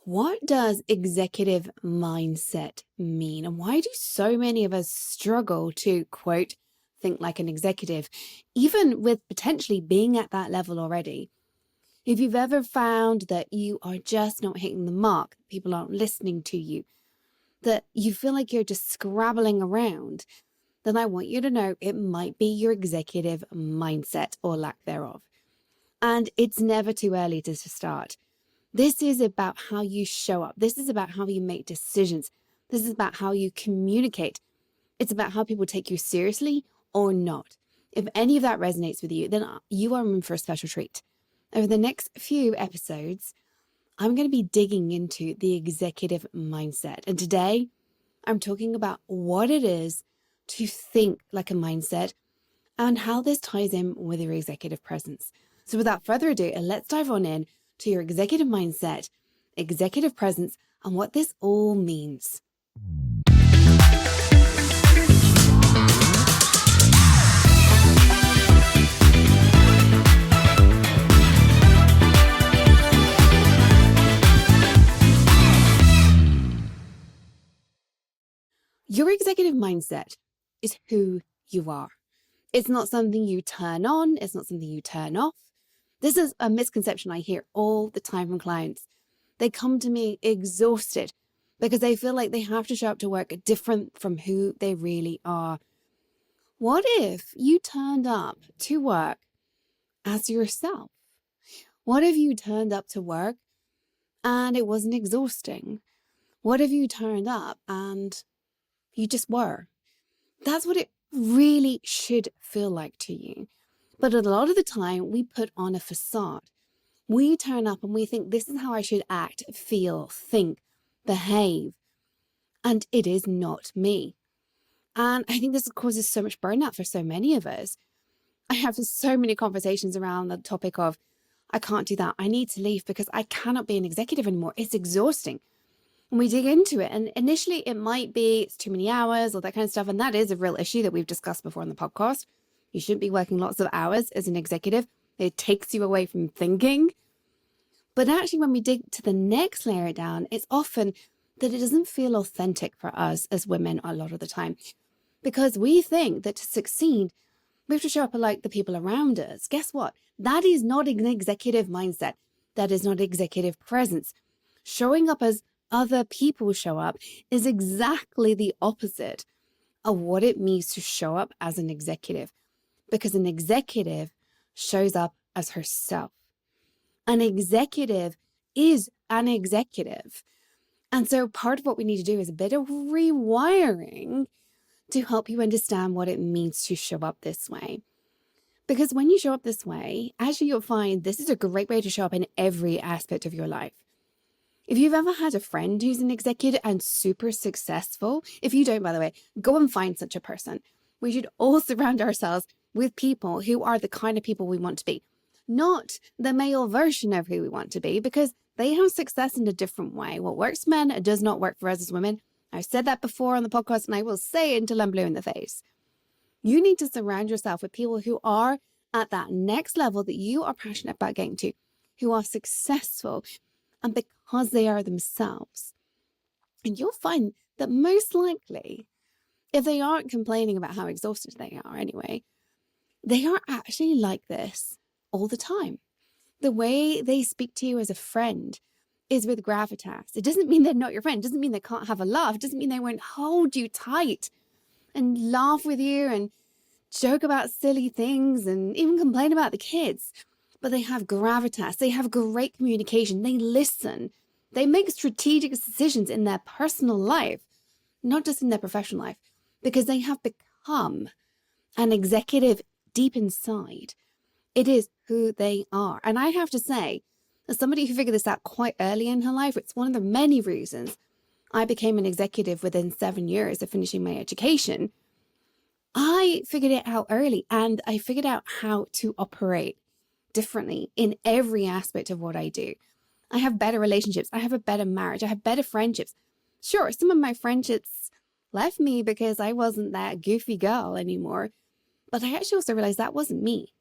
What does executive mindset mean? And why do so many of us struggle to, quote, think like an executive, even with potentially being at that level already? If you've ever found that you are just not hitting the mark, people aren't listening to you, that you feel like you're just scrabbling around, then I want you to know it might be your executive mindset or lack thereof. And it's never too early to start. This is about how you show up. This is about how you make decisions. This is about how you communicate. It's about how people take you seriously or not. If any of that resonates with you, then you are in for a special treat. Over the next few episodes, I'm going to be digging into the executive mindset. And today, I'm talking about what it is to think like a mindset and how this ties in with your executive presence. So without further ado, let's dive on in to your executive mindset, executive presence, and what this all means. Your executive mindset is who you are. It's not something you turn on. It's not something you turn off. This is a misconception I hear all the time from clients. They come to me exhausted because they feel like they have to show up to work different from who they really are. What if you turned up to work as yourself? What if you turned up to work and it wasn't exhausting? What if you turned up and you just were? That's what it really should feel like to you. But a lot of the time, we put on a facade. We turn up and we think this is how I should act, feel, think, behave. And it is not me. And I think this causes so much burnout for so many of us. I have so many conversations around the topic of, I can't do that. I need to leave because I cannot be an executive anymore. It's exhausting. And we dig into it. And initially it might be it's too many hours or that kind of stuff. And that is a real issue that we've discussed before on the podcast. You shouldn't be working lots of hours as an executive. It takes you away from thinking. But actually, when we dig to the next layer down, it's often that it doesn't feel authentic for us as women a lot of the time. Because we think that to succeed, we have to show up like the people around us. Guess what? That is not an executive mindset. That is not executive presence. Showing up as other people show up is exactly the opposite of what it means to show up as an executive. Because an executive shows up as herself. An executive is an executive. And so part of what we need to do is a bit of rewiring to help you understand what it means to show up this way. Because when you show up this way, actually you'll find this is a great way to show up in every aspect of your life. If you've ever had a friend who's an executive and super successful, if you don't, by the way, go and find such a person. We should all surround ourselves with people who are the kind of people we want to be, not the male version of who we want to be, because they have success in a different way. What works for men does not work for us as women. I've said that before on the podcast, and I will say it until I'm blue in the face. You need to surround yourself with people who are at that next level that you are passionate about getting to, who are successful, and because they are themselves. And you'll find that most likely, if they aren't complaining about how exhausted they are anyway, they are actually like this all the time. The way they speak to you as a friend is with gravitas. It doesn't mean they're not your friend. It doesn't mean they can't have a laugh. It doesn't mean they won't hold you tight and laugh with you and joke about silly things and even complain about the kids. But they have gravitas. They have great communication. They listen. They make strategic decisions in their personal life, not just in their professional life, because they have become an executive deep inside. It is who they are. And I have to say, as somebody who figured this out quite early in her life, it's one of the many reasons I became an executive within 7 years of finishing my education. I figured it out early, and I figured out how to operate differently in every aspect of what I do. I have better relationships. I have a better marriage. I have better friendships. Sure, some of my friendships left me because I wasn't that goofy girl anymore. But I actually also realized that wasn't me.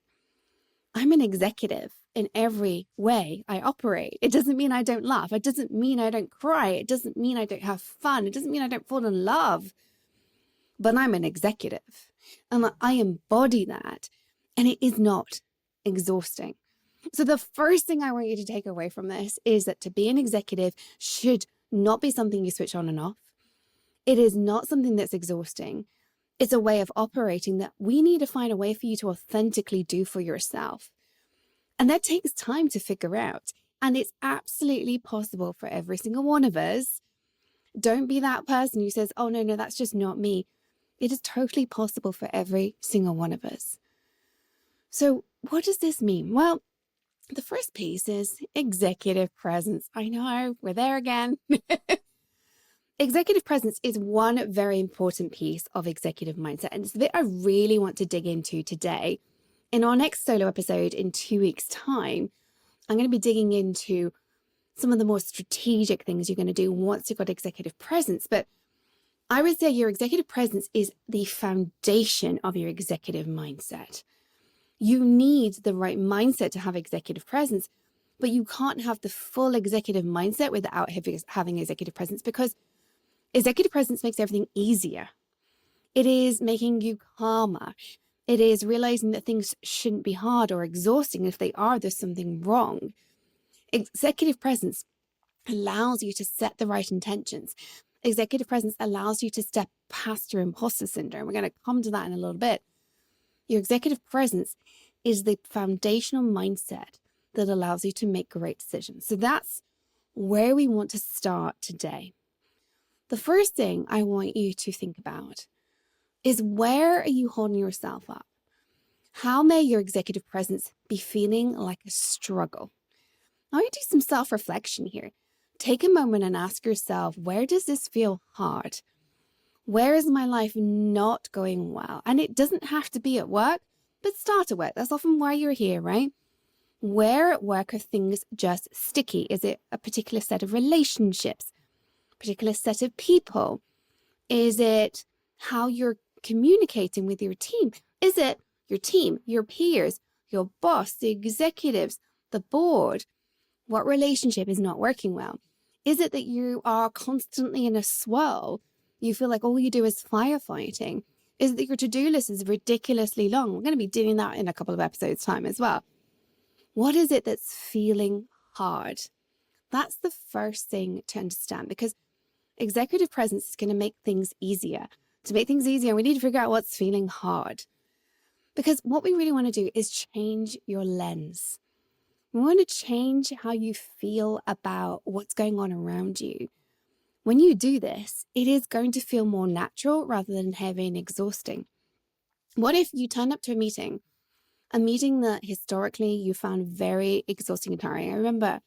I'm an executive. in every way I operate. It doesn't mean I don't laugh. It doesn't mean I don't cry. It doesn't mean I don't have fun. It doesn't mean I don't fall in love. But I'm an executive and I embody that, and it is not exhausting. So the first thing I want you to take away from this is that to be an executive should not be something you switch on and off. It is not something that's exhausting. It's a way of operating that we need to find a way for you to authentically do for yourself. And that takes time to figure out. And it's absolutely possible for every single one of us. Don't be that person who says, oh, no, that's just not me. It is totally possible for every single one of us. So what does this mean? Well, the first piece is executive presence. I know, we're there again. Executive presence is one very important piece of executive mindset. And it's the bit I really want to dig into today. In our next solo episode in 2 weeks' time, I'm going to be digging into some of the more strategic things you're going to do once you've got executive presence. But I would say your executive presence is the foundation of your executive mindset. You need the right mindset to have executive presence, but you can't have the full executive mindset without having executive presence, because executive presence makes everything easier. It is making you calmer. It is realizing that things shouldn't be hard or exhausting. If they are, there's something wrong. Executive presence allows you to set the right intentions. Executive presence allows you to step past your imposter syndrome. We're going to come to that in a little bit. Your executive presence is the foundational mindset that allows you to make great decisions. So that's where we want to start today. The first thing I want you to think about is, where are you holding yourself up? How may your executive presence be feeling like a struggle? I want you to do some self-reflection here. Take a moment and ask yourself, where does this feel hard? Where is my life not going well? And it doesn't have to be at work, but start at work. That's often why you're here, right? Where at work are things just sticky? Is it a particular set of relationships, a particular set of people? Is it how you're communicating with your team? Is it your team, your peers, your boss, the executives, the board? What relationship is not working well? Is it that you are constantly in a swirl? You feel like all you do is firefighting? Is it that your to-do list is ridiculously long? We're going to be doing that in a couple of episodes' time as well. What is it that's feeling hard? That's the first thing to understand, because executive presence is going to make things easier. To make things easier, we need to figure out what's feeling hard. Because what we really want to do is change your lens. We want to change how you feel about what's going on around you. When you do this, it is going to feel more natural rather than heavy and exhausting. What if you turn up to a meeting that historically you found very exhausting and tiring? I remember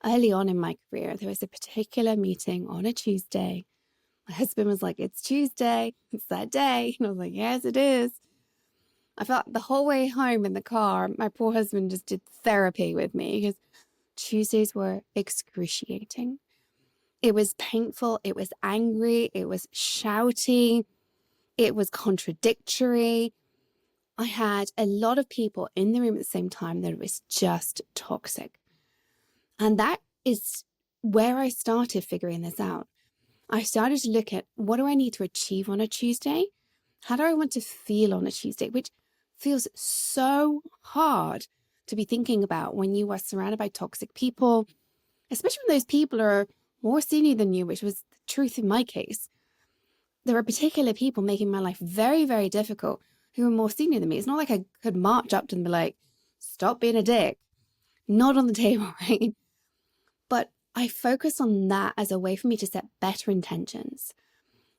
early on in my career, there was a particular meeting on a Tuesday. My husband was like, it's Tuesday, it's that day. And I was like, yes, it is. I felt the whole way home in the car, my poor husband just did therapy with me, because Tuesdays were excruciating. It was painful. It was angry. It was shouty. It was contradictory. I had a lot of people in the room at the same time that it was just toxic. And that is where I started figuring this out. I started to look at, what do I need to achieve on a Tuesday? How do I want to feel on a Tuesday? Which feels so hard to be thinking about when you are surrounded by toxic people, especially when those people are more senior than you, which was the truth in my case. There are particular people making my life very, very difficult who are more senior than me. It's not like I could march up to them and be like, stop being a dick. Not on the table, right? But I focused on that as a way for me to set better intentions.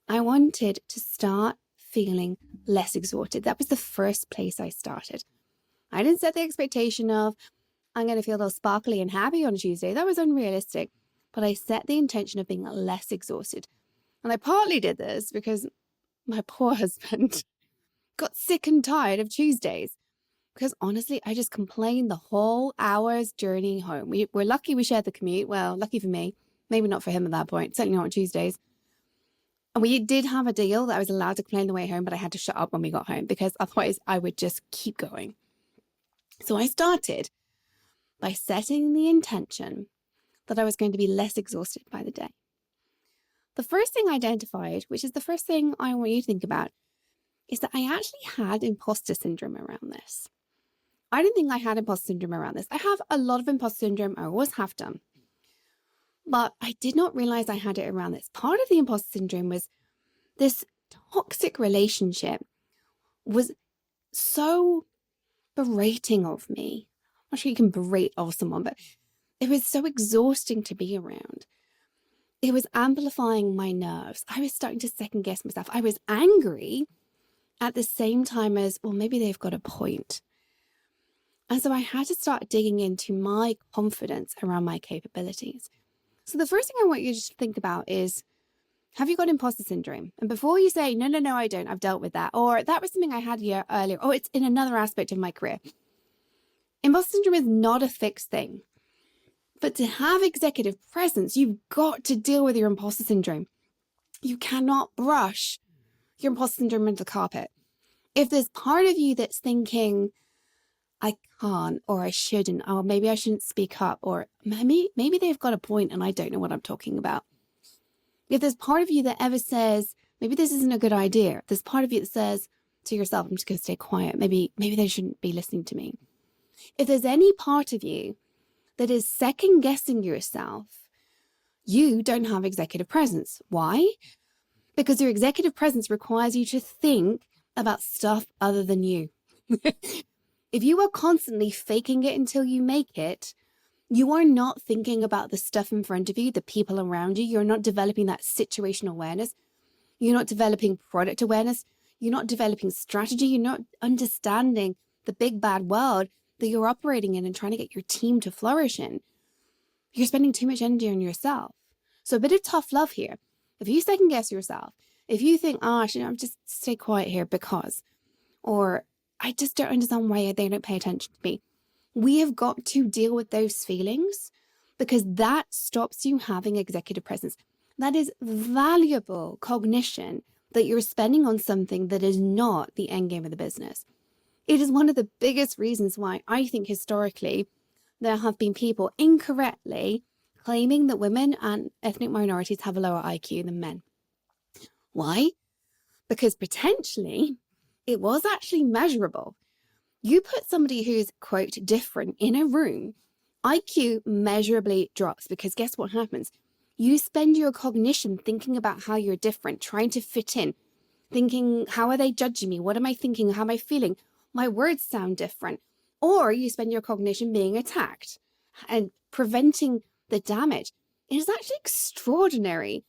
I wanted to start feeling less exhausted. That was the first place I started. I didn't set the expectation of, I'm going to feel all sparkly and happy on Tuesday. That was unrealistic. But I set the intention of being less exhausted. And I partly did this because my poor husband got sick and tired of Tuesdays. Because honestly, I just complained the whole hour's journey home. We're lucky we shared the commute. Well, lucky for me. Maybe not for him at that point. Certainly not on Tuesdays. And we did have a deal that I was allowed to complain the way home, but I had to shut up when we got home, because otherwise I would just keep going. So I started by setting the intention that I was going to be less exhausted by the day. The first thing I identified, which is the first thing I want you to think about, is that I actually had imposter syndrome around this. I didn't think I had imposter syndrome around this. I have a lot of imposter syndrome. I always have done. But I did not realize I had it around this. Part of the imposter syndrome was this toxic relationship was so berating of me. I'm not sure you can berate of someone, but it was so exhausting to be around. It was amplifying my nerves. I was starting to second guess myself. I was angry at the same time as, well, maybe they've got a point. And so I had to start digging into my confidence around my capabilities. So the first thing I want you to think about is, have you got imposter syndrome? And before you say, no, I don't, I've dealt with that, or that was something I had here earlier, or it's in another aspect of my career. Imposter syndrome is not a fixed thing. But to have executive presence, you've got to deal with your imposter syndrome. You cannot brush your imposter syndrome under the carpet. If there's part of you that's thinking, I can't, or I shouldn't, or maybe I shouldn't speak up, or maybe they've got a point and I don't know what I'm talking about. If there's part of you that ever says, maybe this isn't a good idea, there's part of you that says to yourself, I'm just going to stay quiet. Maybe they shouldn't be listening to me. If there's any part of you that is second guessing yourself, you don't have executive presence. Why? Because your executive presence requires you to think about stuff other than you. If you are constantly faking it until you make it, you are not thinking about the stuff in front of you, the people around you. You're not developing that situational awareness. You're not developing product awareness. You're not developing strategy. You're not understanding the big bad world that you're operating in and trying to get your team to flourish in. You're spending too much energy on yourself. So a bit of tough love here. If you second guess yourself, if you think, I should just stay quiet here because, or I just don't understand why they don't pay attention to me. We have got to deal with those feelings because that stops you having executive presence. That is valuable cognition that you're spending on something that is not the end game of the business. It is one of the biggest reasons why I think historically there have been people incorrectly claiming that women and ethnic minorities have a lower IQ than men. Why? Because potentially it was actually measurable. You put somebody who's, quote, different in a room, IQ measurably drops because guess what happens? You spend your cognition thinking about how you're different, trying to fit in, thinking, how are they judging me? What am I thinking? How am I feeling? My words sound different. Or you spend your cognition being attacked and preventing the damage. It is actually extraordinary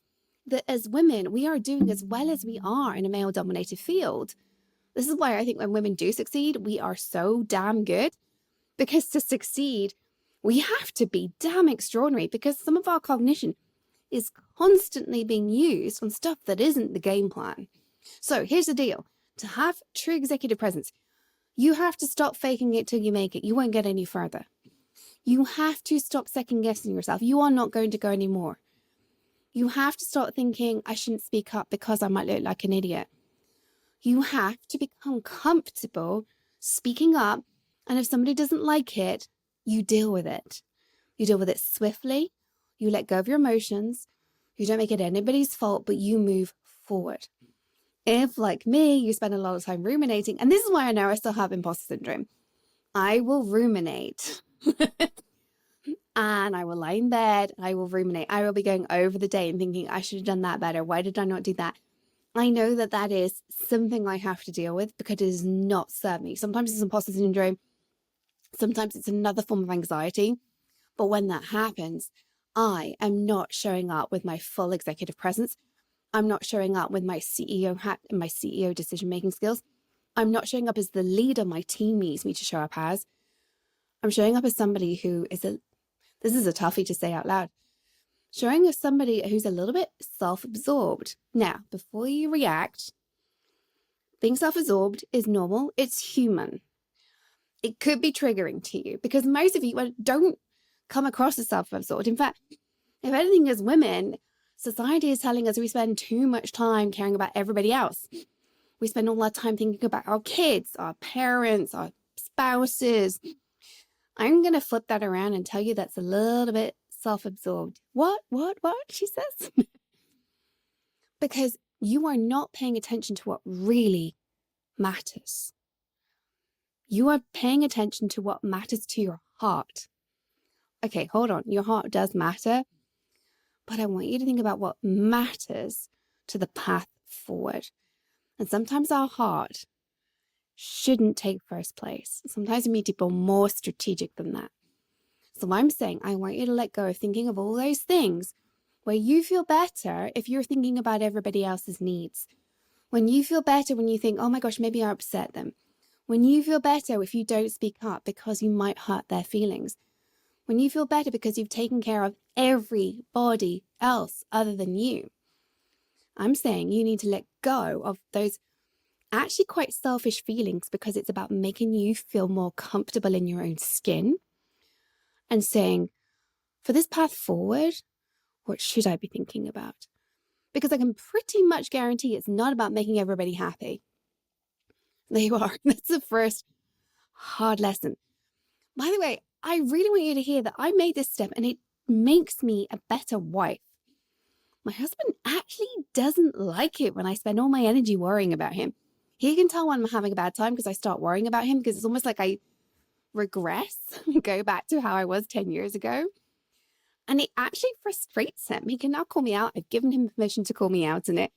that as women, we are doing as well as we are in a male-dominated field. This is why I think when women do succeed, we are so damn good, because to succeed, we have to be damn extraordinary because some of our cognition is constantly being used on stuff that isn't the game plan. So here's the deal. To have true executive presence, you have to stop faking it till you make it. You won't get any further. You have to stop second guessing yourself. You are not going to go anymore. You have to start thinking, I shouldn't speak up because I might look like an idiot. You have to become comfortable speaking up. And if somebody doesn't like it, you deal with it. You deal with it swiftly. You let go of your emotions. You don't make it anybody's fault, but you move forward. If, like me, you spend a lot of time ruminating, and this is why I know I still have imposter syndrome, I will ruminate. And I will lie in bed, I will ruminate. I will be going over the day and thinking, I should have done that better. Why did I not do that? I know that that is something I have to deal with because it does not serve me. Sometimes it's imposter syndrome. Sometimes it's another form of anxiety. But when that happens, I am not showing up with my full executive presence. I'm not showing up with my CEO hat and my CEO decision-making skills. I'm not showing up as the leader my team needs me to show up as. I'm showing up as somebody who is this is a toughie to say out loud, showing as somebody who's a little bit self-absorbed. Now, before you react, being self-absorbed is normal. It's human. It could be triggering to you because most of you don't come across as self-absorbed. In fact, if anything, as women, society is telling us we spend too much time caring about everybody else. We spend all our time thinking about our kids, our parents, our spouses, I'm going to flip that around and tell you that's a little bit self-absorbed. What? She says. Because you are not paying attention to what really matters. You are paying attention to what matters to your heart. Okay, hold on. Your heart does matter, but I want you to think about what matters to the path forward. And sometimes our heart shouldn't take first place. Sometimes we need to be more strategic than that. So I'm saying I want you to let go of thinking of all those things where you feel better if you're thinking about everybody else's needs. When you feel better when you think, oh my gosh, maybe I upset them. When you feel better if you don't speak up because you might hurt their feelings. When you feel better because you've taken care of everybody else other than you. I'm saying you need to let go of those actually quite selfish feelings because it's about making you feel more comfortable in your own skin and saying, for this path forward, what should I be thinking about? Because I can pretty much guarantee it's not about making everybody happy. There you are. That's the first hard lesson. By the way, I really want you to hear that I made this step and it makes me a better wife. My husband actually doesn't like it when I spend all my energy worrying about him. He can tell when I'm having a bad time because I start worrying about him because it's almost like I regress, go back to how I was 10 years ago. And it actually frustrates him. He can now call me out. I've given him permission to call me out in it.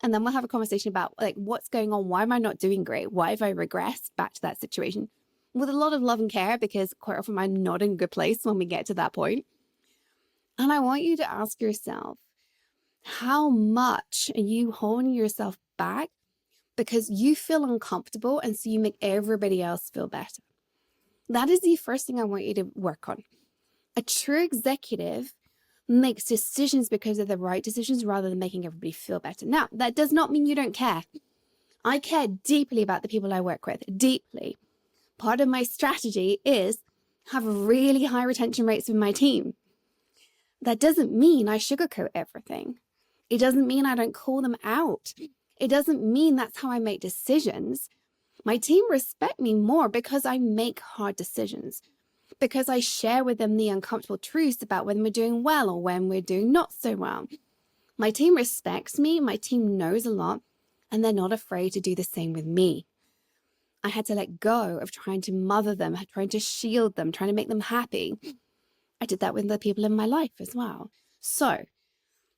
And then we'll have a conversation about like what's going on. Why am I not doing great? Why have I regressed back to that situation? With a lot of love and care, because quite often I'm not in a good place when we get to that point. And I want you to ask yourself, how much are you holding yourself back because you feel uncomfortable and so you make everybody else feel better? That is the first thing I want you to work on. A true executive makes decisions because they're the right decisions rather than making everybody feel better. Now, that does not mean you don't care. I care deeply about the people I work with, deeply. Part of my strategy is have really high retention rates with my team. That doesn't mean I sugarcoat everything. It doesn't mean I don't call them out. It doesn't mean that's how I make decisions. My team respect me more because I make hard decisions, because I share with them the uncomfortable truths about when we're doing well or when we're doing not so well. My team respects me, my team knows a lot, and they're not afraid to do the same with me. I had to let go of trying to mother them, trying to shield them, trying to make them happy. I did that with the people in my life as well. So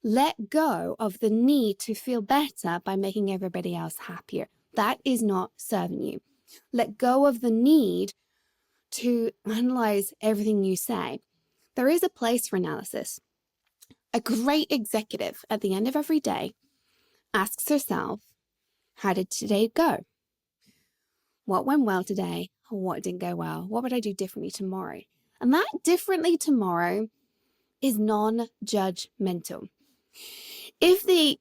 let go of the need to feel better by making everybody else happier. That is not serving you. Let go of the need to analyze everything you say. There is a place for analysis. A great executive at the end of every day asks herself, how did today go? What went well today? What didn't go well? What would I do differently tomorrow? And that differently tomorrow is non-judgmental. If the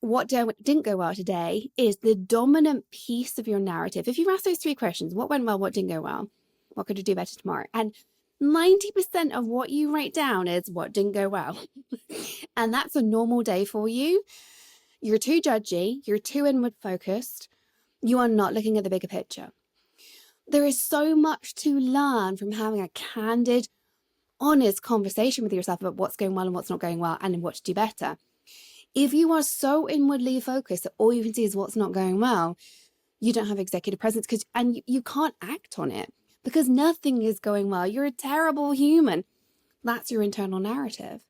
what didn't go well today is the dominant piece of your narrative, if you ask those three questions, what went well, what didn't go well, what could I do better tomorrow? And 90% of what you write down is what didn't go well. And that's a normal day for you. You're too judgy. You're too inward focused. You are not looking at the bigger picture. There is so much to learn from having a candid, honest conversation with yourself about what's going well and what's not going well and what to do better. If you are so inwardly focused that all you can see is what's not going well, you don't have executive presence and you can't act on it because nothing is going well. You're a terrible human. That's your internal narrative.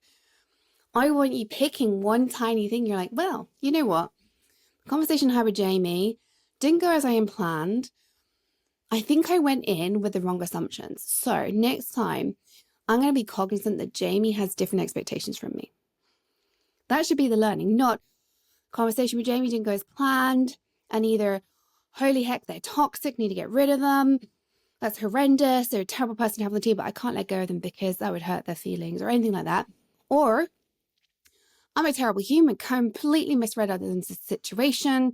I want you picking one tiny thing. You're like, well, you know what? The conversation I had with Jamie didn't go as I had planned. I think I went in with the wrong assumptions. So next time, I'm going to be cognizant that Jamie has different expectations from me. That should be the learning, not conversation with Jamie didn't go as planned and either, holy heck, they're toxic, need to get rid of them. That's horrendous. They're a terrible person to have on the team, but I can't let go of them because that would hurt their feelings or anything like that. Or I'm a terrible human, completely misread others' situation.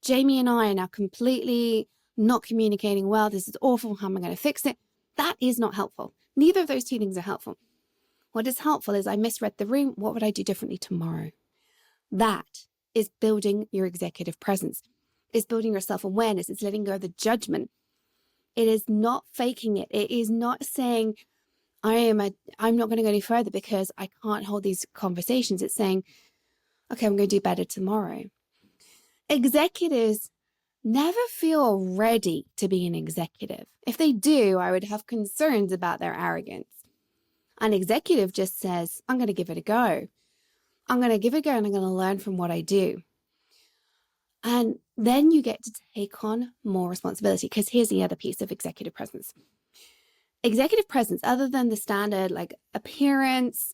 Jamie and I are now completely not communicating well. This is awful. How am I going to fix it? That is not helpful. Neither of those two things are helpful. What is helpful is I misread the room. What would I do differently tomorrow? That is building your executive presence. It's building your self-awareness. It's letting go of the judgment. It is not faking it. It is not saying, I'm not going to go any further because I can't hold these conversations. It's saying, okay, I'm going to do better tomorrow. Executives never feel ready to be an executive. If they do, I would have concerns about their arrogance. An executive just says, I'm going to give it a go. I'm going to give it a go and I'm going to learn from what I do. And then you get to take on more responsibility, because here's the other piece of executive presence. Executive presence, other than the standard like appearance,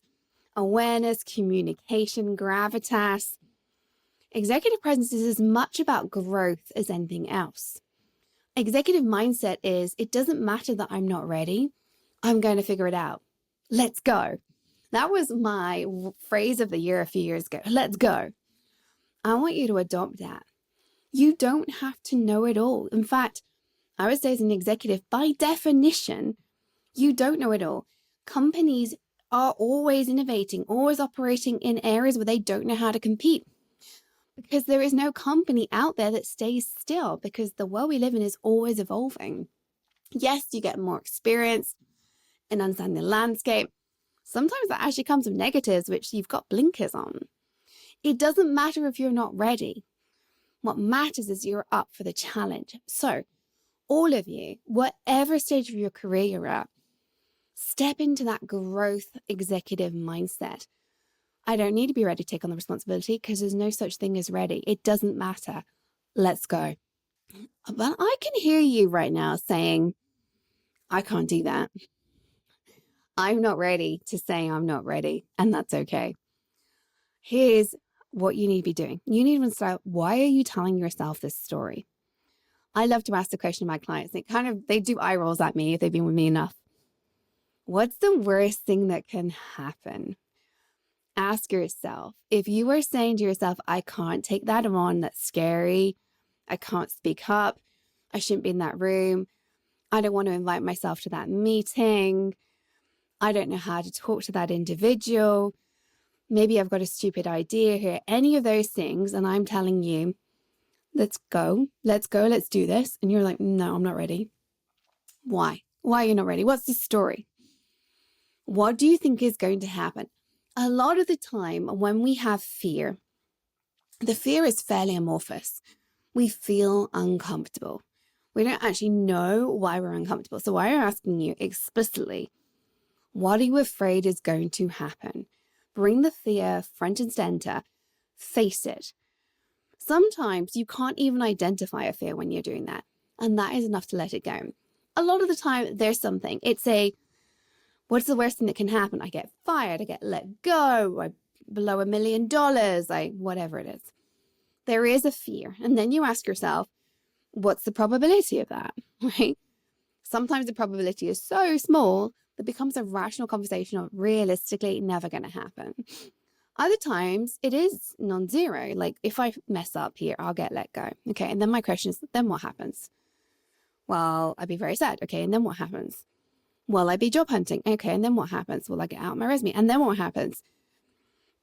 awareness, communication, gravitas, executive presence is as much about growth as anything else. Executive mindset is, it doesn't matter that I'm not ready. I'm going to figure it out. Let's go. That was my phrase of the year a few years ago. Let's go. I want you to adopt that. You don't have to know it all. In fact, I would say as an executive, by definition, you don't know it all. Companies are always innovating, always operating in areas where they don't know how to compete, because there is no company out there that stays still, because the world we live in is always evolving. Yes, you get more experience in understanding the landscape. Sometimes that actually comes with negatives, which you've got blinkers on. It doesn't matter if you're not ready. What matters is you're up for the challenge. So all of you, whatever stage of your career you're at, step into that growth executive mindset. I don't need to be ready to take on the responsibility, because there's no such thing as ready. It doesn't matter. Let's go. But I can hear you right now saying, I can't do that. I'm not ready to say I'm not ready, and that's okay. Here's what you need to be doing. You need to start, why are you telling yourself this story? I love to ask the question to my clients. They do eye rolls at me if they've been with me enough. What's the worst thing that can happen? Ask yourself, if you are saying to yourself, I can't take that on, that's scary, I can't speak up, I shouldn't be in that room, I don't want to invite myself to that meeting, I don't know how to talk to that individual, maybe I've got a stupid idea here, any of those things, and I'm telling you, let's go, let's do this. And you're like, no, I'm not ready. Why? Why are you not ready? What's the story? What do you think is going to happen? A lot of the time when we have fear, the fear is fairly amorphous. We feel uncomfortable. We don't actually know why we're uncomfortable. So why are asking you explicitly, what are you afraid is going to happen? Bring the fear front and center. Face it. Sometimes you can't even identify a fear when you're doing that. And that is enough to let it go. A lot of the time there's something. It's what's the worst thing that can happen? I get fired, I get let go, I blow $1 million, whatever it is. There is a fear. And then you ask yourself, what's the probability of that, right? Sometimes the probability is so small that it becomes a rational conversation of realistically never going to happen. Other times it is non-zero. Like if I mess up here, I'll get let go. Okay. And then my question is, then what happens? Well, I'd be very sad. Okay. And then what happens? Will I be job hunting? Okay. And then what happens? Will I get out my resume? And then what happens?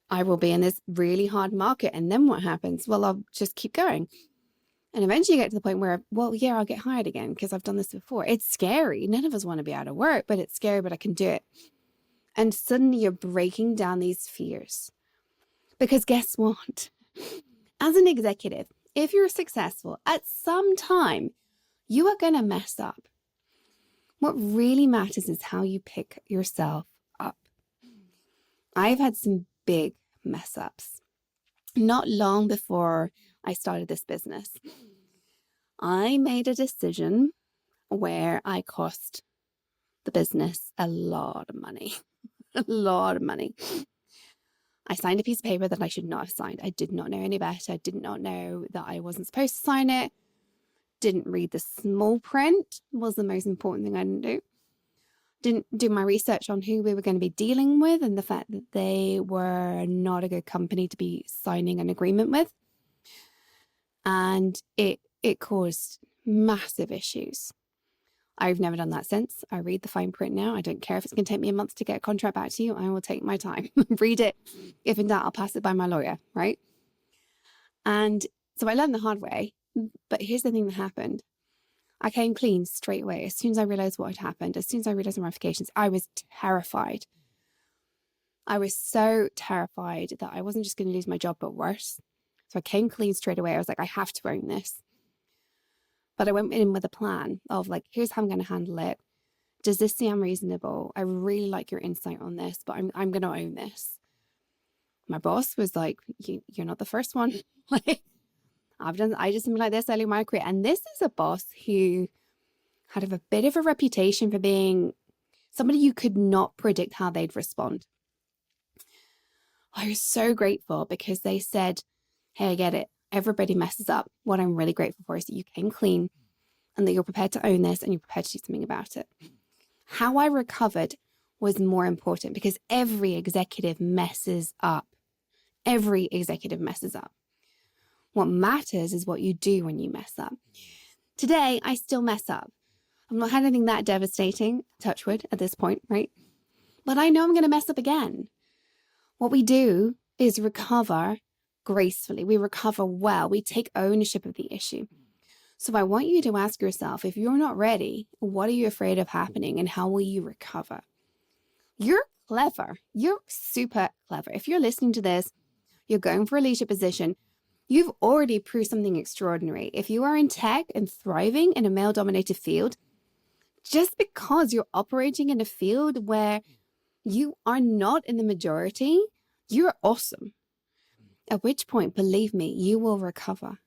I will be in this really hard market. And then what happens? Well, I'll just keep going. And eventually you get to the point where, well, yeah, I'll get hired again because I've done this before. It's scary. None of us want to be out of work, but it's scary, but I can do it. And suddenly you're breaking down these fears. Because guess what? As an executive, if you're successful, at some time, you are going to mess up. What really matters is how you pick yourself up. I've had some big mess ups. Not long before I started this business, I made a decision where I cost the business a lot of money. A lot of money. I signed a piece of paper that I should not have signed. I did not know any better. I did not know that I wasn't supposed to sign it. Didn't read the small print was the most important thing I didn't do. Didn't do my research on who we were going to be dealing with and the fact that they were not a good company to be signing an agreement with. And it caused massive issues. I've never done that since. I read the fine print now. I don't care if it's going to take me a month to get a contract back to you. I will take my time. Read it. If in doubt, I'll pass it by my lawyer, right? And so I learned the hard way. But here's the thing that happened. I came clean straight away. As soon as I realized what had happened, as soon as I realized the ramifications, I was terrified. I was so terrified that I wasn't just going to lose my job, but worse. So I came clean straight away. I was like, I have to own this. But I went in with a plan of like, here's how I'm going to handle it. Does this seem reasonable? I really like your insight on this, but I'm going to own this. My boss was like, you're not the first one. Like, I did something like this early in my career. And this is a boss who had a bit of a reputation for being somebody you could not predict how they'd respond. I was so grateful because they said, hey, I get it. Everybody messes up. What I'm really grateful for is that you came clean and that you're prepared to own this and you're prepared to do something about it. How I recovered was more important because every executive messes up. Every executive messes up. What matters is what you do when you mess up. Today, I still mess up. I've not had anything that devastating, touch wood, at this point, right? But I know I'm going to mess up again. What we do is recover gracefully. We recover well. We take ownership of the issue. So I want you to ask yourself, if you're not ready, what are you afraid of happening and how will you recover? You're clever. You're super clever. If you're listening to this, you're going for a leadership position, you've already proved something extraordinary. If you are in tech and thriving in a male-dominated field, just because you're operating in a field where you are not in the majority, you're awesome. At which point, believe me, you will recover.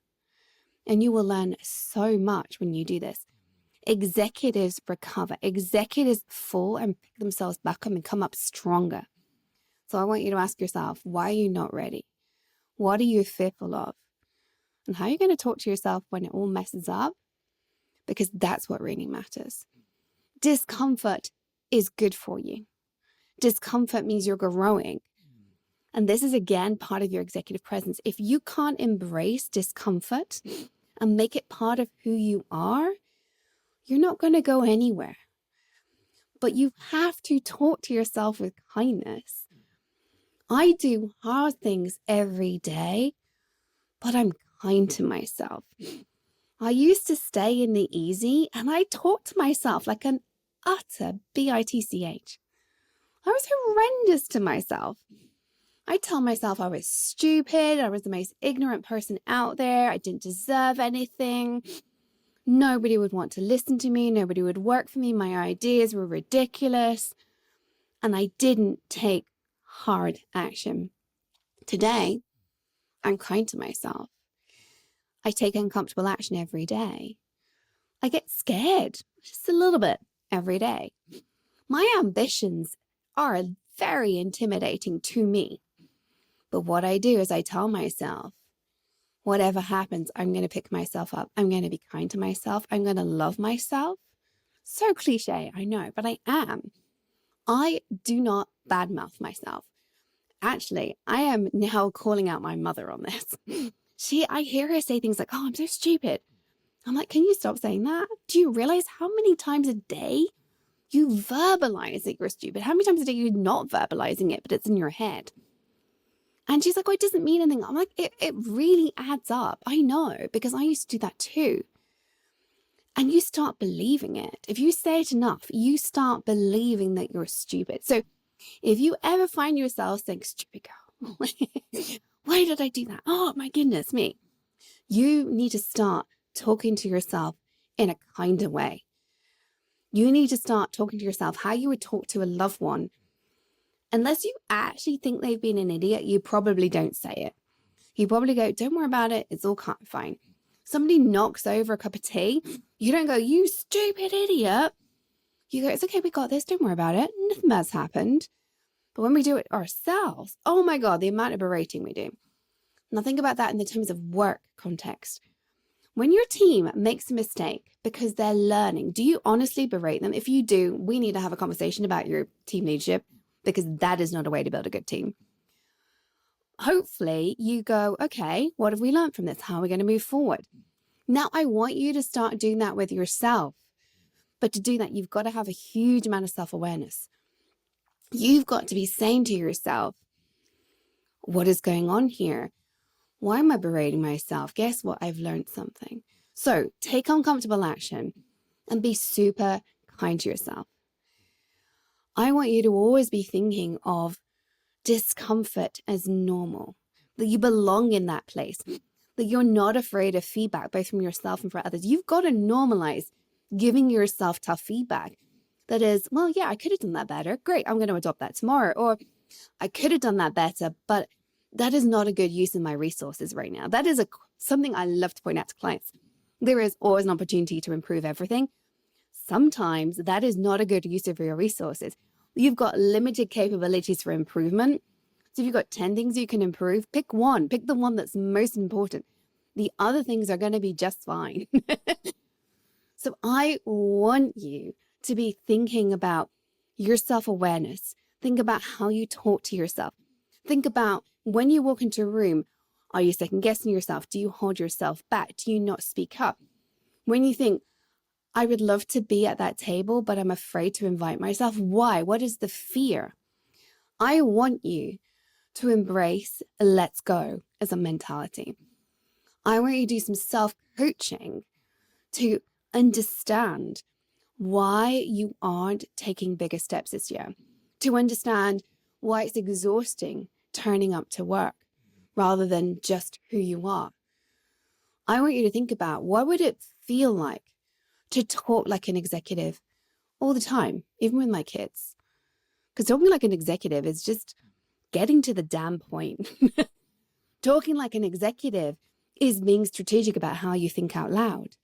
And you will learn so much when you do this. Executives recover. Executives fall and pick themselves back up and come up stronger. So I want you to ask yourself, why are you not ready? What are you fearful of? And how are you going to talk to yourself when it all messes up? Because that's what really matters. Discomfort is good for you. Discomfort means you're growing. And this is, again, part of your executive presence. If you can't embrace discomfort and make it part of who you are, you're not going to go anywhere. But you have to talk to yourself with kindness. I do hard things every day, but I'm kind to myself. I used to stay in the easy and I talk to myself like an utter bitch. I was horrendous to myself. I tell myself I was stupid. I was the most ignorant person out there. I didn't deserve anything. Nobody would want to listen to me. Nobody would work for me. My ideas were ridiculous. And I didn't take hard action. Today, I'm kind to myself. I take uncomfortable action every day. I get scared just a little bit every day. My ambitions are very intimidating to me. But what I do is I tell myself, whatever happens, I'm going to pick myself up. I'm going to be kind to myself. I'm going to love myself. So cliche, I know, but I am. I do not badmouth myself. Actually, I am now calling out my mother on this. I hear her say things like, oh, I'm so stupid. I'm like, can you stop saying that? Do you realize how many times a day you verbalize that you're stupid? How many times a day you're not verbalizing it, but it's in your head? And she's like, oh, it doesn't mean anything. I'm like, it really adds up. I know, because I used to do that too. And you start believing it. If you say it enough, you start believing that you're stupid. So if you ever find yourself saying, stupid girl, why did I do that? Oh, my goodness me. You need to start talking to yourself in a kinder way. You need to start talking to yourself how you would talk to a loved one. Unless you actually think they've been an idiot, you probably don't say it. You probably go, don't worry about it. It's all fine. Somebody knocks over a cup of tea. You don't go, you stupid idiot. You go, it's okay, we got this. Don't worry about it. Nothing bad's happened. But when we do it ourselves, oh my God, the amount of berating we do. Now think about that in the terms of work context. When your team makes a mistake because they're learning, do you honestly berate them? If you do, we need to have a conversation about your team leadership, because that is not a way to build a good team. Hopefully you go, okay, what have we learned from this? How are we going to move forward? Now I want you to start doing that with yourself. But to do that, you've got to have a huge amount of self-awareness. You've got to be saying to yourself, what is going on here? Why am I berating myself? Guess what? I've learned something. So take uncomfortable action. and be super kind to yourself. I want you to always be thinking of discomfort as normal, that you belong in that place, that you're not afraid of feedback, both from yourself and for others. You've got to normalize giving yourself tough feedback. That is, well, yeah, I could have done that better. Great, I'm going to adopt that tomorrow. Or I could have done that better, but that is not a good use of my resources right now. That is something I love to point out to clients. There is always an opportunity to improve everything. Sometimes that is not a good use of your resources. You've got limited capabilities for improvement. So if you've got 10 things you can improve, pick one. Pick the one that's most important. The other things are going to be just fine. So I want you to be thinking about your self-awareness. Think about how you talk to yourself. Think about when you walk into a room, are you second-guessing yourself? Do you hold yourself back? Do you not speak up? When you think, I would love to be at that table, but I'm afraid to invite myself. Why? What is the fear? I want you to embrace let's go as a mentality. I want you to do some self-coaching to understand why you aren't taking bigger steps this year, to understand why it's exhausting turning up to work rather than just who you are. I want you to think about what would it feel like to talk like an executive all the time, even with my kids. Because talking like an executive is just getting to the damn point. Talking like an executive is being strategic about how you think out loud.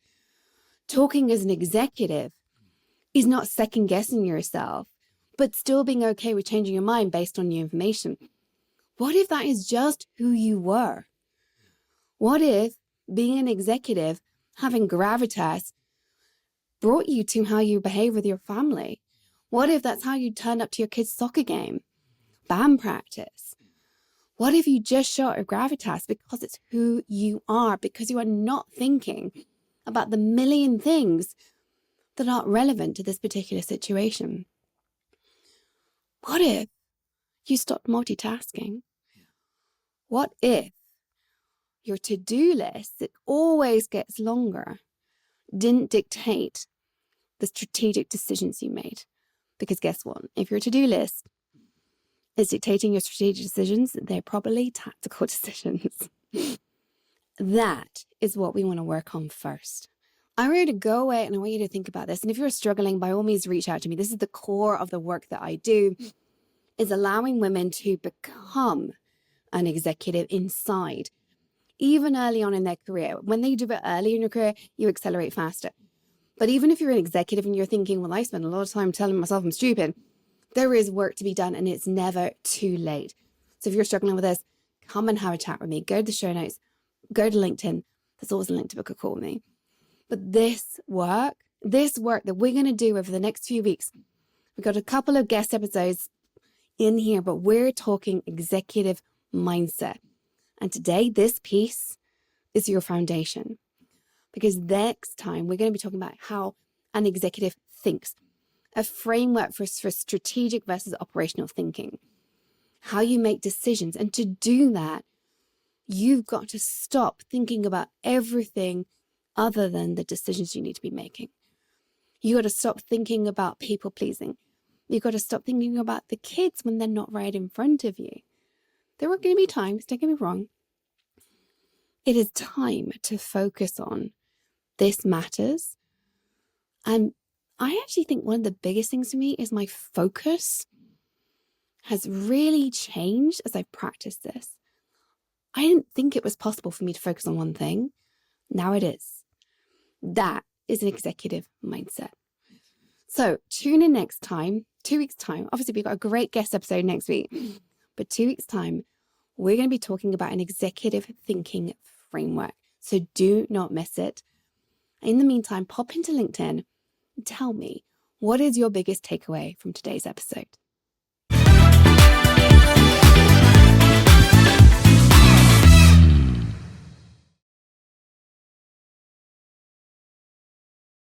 Talking as an executive is not second guessing yourself, but still being okay with changing your mind based on new information. What if that is just who you were? What if being an executive, having gravitas, brought you to how you behave with your family? What if that's how you turn up to your kid's soccer game, band practice? What if you just show up with gravitas because it's who you are, because you are not thinking about the million things that aren't relevant to this particular situation? What if you stopped multitasking? What if your to-do list that always gets longer didn't dictate the strategic decisions you made? Because guess what? If your to-do list is dictating your strategic decisions, they're probably tactical decisions. That is what we want to work on first. I want you to go away and I want you to think about this. And if you're struggling, by all means, reach out to me. This is the core of the work that I do, is allowing women to become an executive inside, even early on in their career. When they do it early in your career, you accelerate faster. But even if you're an executive and you're thinking, well, I spend a lot of time telling myself I'm stupid, there is work to be done and it's never too late. So if you're struggling with this, come and have a chat with me. Go to the show notes, go to LinkedIn. There's always a link to book a call with me. But this work that we're going to do over the next few weeks, we've got a couple of guest episodes in here, but we're talking executive mindset. And today, this piece is your foundation. Because next time, we're going to be talking about how an executive thinks, a framework for strategic versus operational thinking, how you make decisions. And to do that, you've got to stop thinking about everything other than the decisions you need to be making. You got to stop thinking about people pleasing. You got to stop thinking about the kids when they're not right in front of you. There are going to be times, don't get me wrong. It is time to focus on this matters. And I actually think one of the biggest things for me is my focus has really changed as I practiced this. I didn't think it was possible for me to focus on one thing. Now it is. That is an executive mindset. So tune in next time, 2 weeks' time. Obviously, we've got a great guest episode next week, but 2 weeks' time, we're going to be talking about an executive thinking framework. So do not miss it. In the meantime, pop into LinkedIn and tell me, what is your biggest takeaway from today's episode?